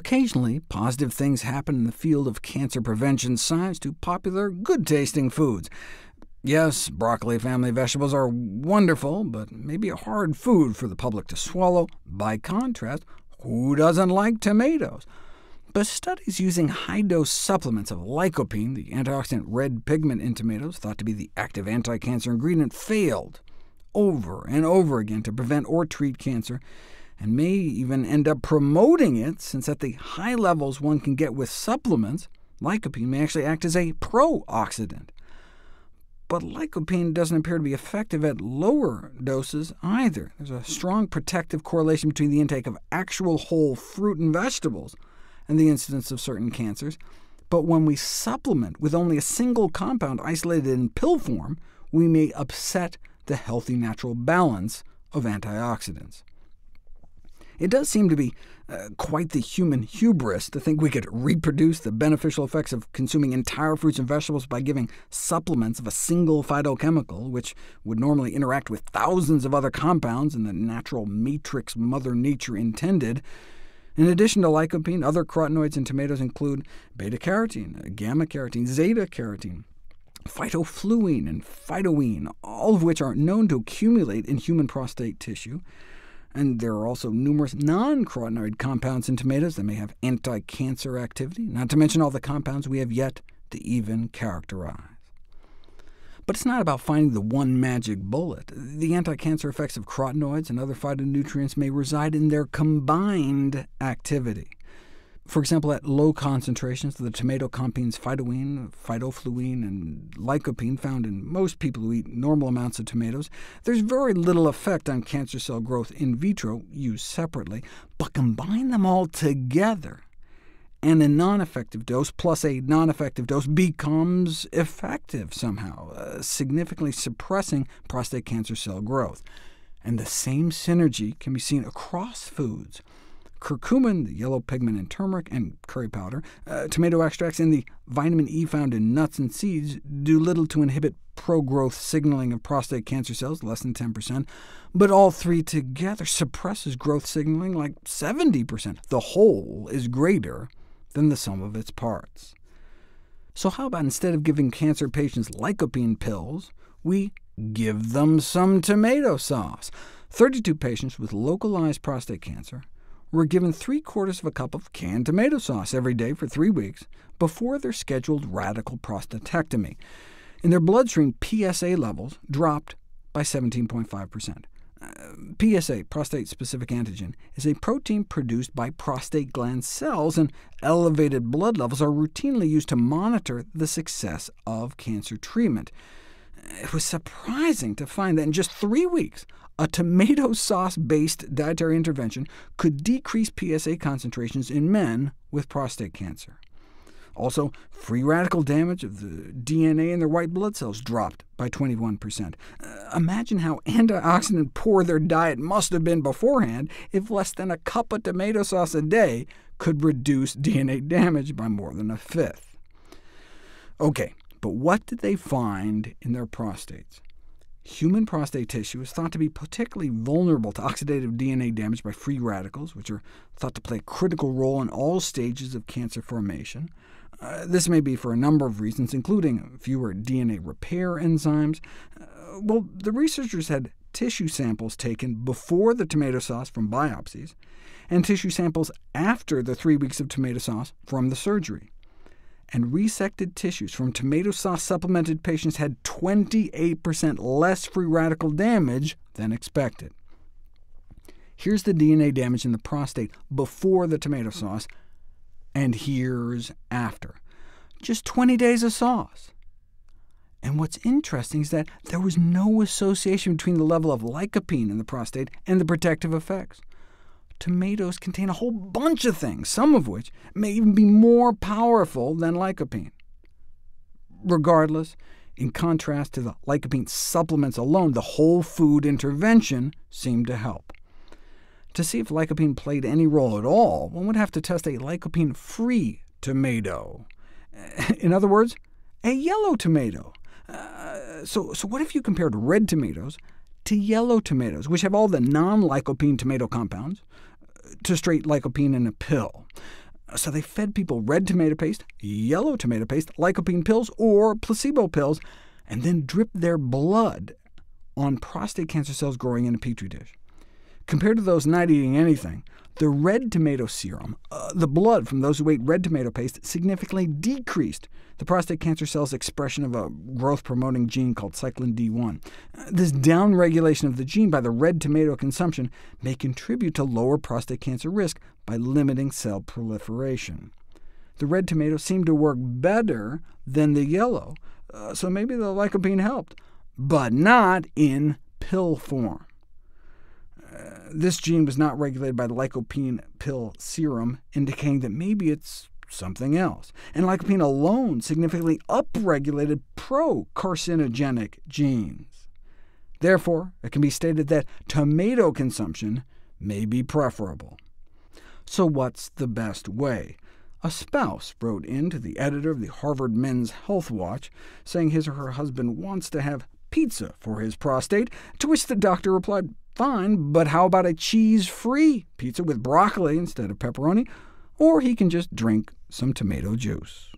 Occasionally, positive things happen in the field of cancer prevention science to popular, good-tasting foods. Yes, broccoli family vegetables are wonderful, but maybe a hard food for the public to swallow. By contrast, who doesn't like tomatoes? But studies using high-dose supplements of lycopene, the antioxidant red pigment in tomatoes, thought to be the active anti-cancer ingredient, failed over and over again to prevent or treat cancer, and may even end up promoting it, since at the high levels one can get with supplements, lycopene may actually act as a pro-oxidant. But lycopene doesn't appear to be effective at lower doses either. There's a strong protective correlation between the intake of actual whole fruit and vegetables and the incidence of certain cancers, but when we supplement with only a single compound isolated in pill form, we may upset the healthy natural balance of antioxidants. It does seem to be quite the human hubris to think we could reproduce the beneficial effects of consuming entire fruits and vegetables by giving supplements of a single phytochemical, which would normally interact with thousands of other compounds in the natural matrix Mother Nature intended. In addition to lycopene, other carotenoids in tomatoes include beta-carotene, gamma-carotene, zeta-carotene, phytofluene, and phytoene, all of which are known to accumulate in human prostate tissue. And there are also numerous non-carotenoid compounds in tomatoes that may have anti-cancer activity, not to mention all the compounds we have yet to even characterize. But it's not about finding the one magic bullet. The anti-cancer effects of carotenoids and other phytonutrients may reside in their combined activity. For example, at low concentrations, the tomato contains phytoene, phytofluene, and lycopene found in most people who eat normal amounts of tomatoes. There's very little effect on cancer cell growth in vitro, used separately, but combine them all together, and a non-effective dose plus a non-effective dose becomes effective somehow, significantly suppressing prostate cancer cell growth. And the same synergy can be seen across foods. Curcumin, the yellow pigment in turmeric, and curry powder, tomato extracts, and the vitamin E found in nuts and seeds do little to inhibit pro-growth signaling of prostate cancer cells, less than 10%, but all three together suppresses growth signaling like 70%. The whole is greater than the sum of its parts. So how about instead of giving cancer patients lycopene pills, we give them some tomato sauce? 32 patients with localized prostate cancer were given 3/4 of a cup of canned tomato sauce every day for 3 weeks before their scheduled radical prostatectomy. In their bloodstream, PSA levels dropped by 17.5%. PSA, prostate-specific antigen, is a protein produced by prostate gland cells, and elevated blood levels are routinely used to monitor the success of cancer treatment. It was surprising to find that in just 3 weeks, a tomato sauce-based dietary intervention could decrease PSA concentrations in men with prostate cancer. Also, free radical damage of the DNA in their white blood cells dropped by 21%. Imagine how antioxidant-poor their diet must have been beforehand if less than a cup of tomato sauce a day could reduce DNA damage by more than a fifth. OK, but what did they find in their prostates? Human prostate tissue is thought to be particularly vulnerable to oxidative DNA damage by free radicals, which are thought to play a critical role in all stages of cancer formation. This may be for a number of reasons, including fewer DNA repair enzymes. Well, the researchers had tissue samples taken before the tomato sauce from biopsies, and tissue samples after the 3 weeks of tomato sauce from the surgery. And resected tissues from tomato sauce-supplemented patients had 28% less free radical damage than expected. Here's the DNA damage in the prostate before the tomato sauce, and here's after. Just 20 days of sauce. And what's interesting is that there was no association between the level of lycopene in the prostate and the protective effects. Tomatoes contain a whole bunch of things, some of which may even be more powerful than lycopene. Regardless, in contrast to the lycopene supplements alone, the whole food intervention seemed to help. To see if lycopene played any role at all, one would have to test a lycopene-free tomato. In other words, a yellow tomato. So what if you compared red tomatoes to yellow tomatoes, which have all the non-lycopene tomato compounds, to straight lycopene in a pill? So they fed people red tomato paste, yellow tomato paste, lycopene pills, or placebo pills, and then dripped their blood on prostate cancer cells growing in a petri dish. Compared to those not eating anything, the red tomato serum, the blood from those who ate red tomato paste, significantly decreased the prostate cancer cells' expression of a growth-promoting gene called cyclin D1. This downregulation of the gene by the red tomato consumption may contribute to lower prostate cancer risk by limiting cell proliferation. The red tomato seemed to work better than the yellow, so maybe the lycopene helped, but not in pill form. This gene was not regulated by the lycopene pill serum, indicating that maybe it's something else. And lycopene alone significantly upregulated pro-carcinogenic genes. Therefore, it can be stated that tomato consumption may be preferable. So what's the best way? A spouse wrote in to the editor of the Harvard Men's Health Watch, saying his or her husband wants to have pizza for his prostate, to which the doctor replied, "Fine, but how about a cheese-free pizza with broccoli instead of pepperoni? Or he can just drink some tomato juice."